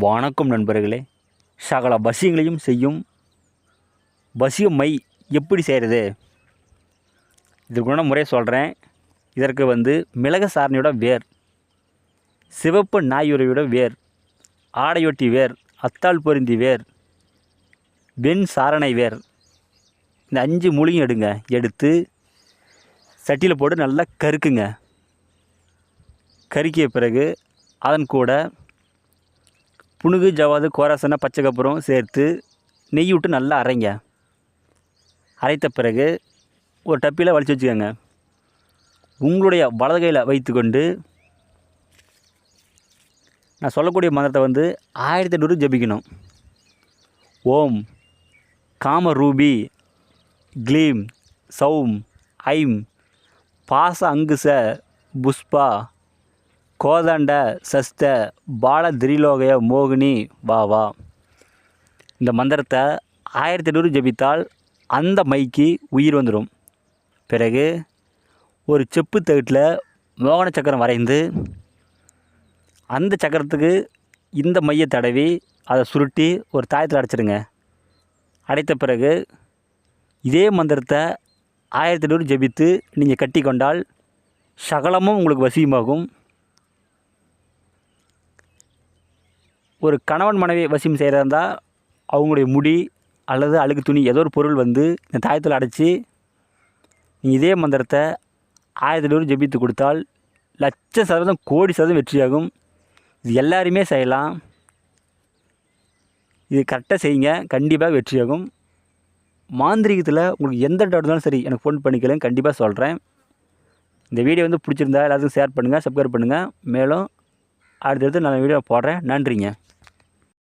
வணக்கம் நண்பர்களே. சகல வசியங்களையும் செய்யும் வசிய மை எப்படி செய்கிறது, இதுக்குள்ள முறையை சொல்கிறேன். இதற்கு மிளகு சாரணியோட வேர், சிவப்பு நாயுரையோட வேர், ஆடையொட்டி வேர், அத்தாள் பொருந்தி வேர், வெண் சாரணை வேர், இந்த 5 மூலிகையும் எடுத்து சட்டியில் போட்டு நல்லா கருக்குங்க. கருக்கிய பிறகு அதன் கூட புனுகு, ஜவாது, கோராசனை, பச்சை கற்பூரம் சேர்த்து நெய் விட்டு நல்லா அரைங்க. அரைத்த பிறகு ஒரு டப்பியில் வலிச்சு வச்சுக்கோங்க. உங்களுடைய வலது கையில் வைத்துக்கொண்டு நான் சொல்லக்கூடிய மந்திரத்தை 1800 ஜபிக்கணும். ஓம் காம ரூபி க்ளீம் சௌம் ஐம் பாச அங்குச புஷ்பா கோதண்ட சஸ்த பால திரிலோகய மோகினி வா வா. இந்த மந்திரத்தை 1800 ஜபித்தால் அந்த மைக்கு உயிர் வந்துடும். பிறகு ஒரு செப்பு தகட்டில் மோகன சக்கரம் வரைந்து அந்த சக்கரத்துக்கு இந்த மையை தடவி அதை சுருட்டி ஒரு தாயத்தில் அடைச்சிடுங்க. அடைத்த பிறகு இதே மந்திரத்தை 1800 ஜபித்து நீங்கள் கட்டி கொண்டால் சகலமும் உங்களுக்கு வசியமாகும். ஒரு கணவன் மனைவி வசியம் செய்கிறதா இருந்தால் அவங்களுடைய முடி அல்லது அழுக்கு துணி ஏதோ ஒரு பொருள் இந்த தாயத்தில் அடைச்சி நீங்கள் இதே மந்திரத்தை 1800 ஜபித்து கொடுத்தால் 100% கோடி சதவீதம் வெற்றியாகும். இது எல்லாருமே செய்யலாம். இது கரெக்டாக செய்யுங்க, கண்டிப்பாக வெற்றியாகும். மாந்திரிகத்தில் உங்களுக்கு எந்த டவுட் இருந்தாலும் சரி எனக்கு ஃபோன் பண்ணிக்கலாம், கண்டிப்பாக சொல்கிறேன். இந்த வீடியோ பிடிச்சிருந்தா எல்லாத்துக்கும் ஷேர் பண்ணுங்கள், சப்ஸ்கிரைப் பண்ணுங்கள். மேலும் அடுத்தடுத்து நான் வீடியோ போடுறேன். நன்றிங்க.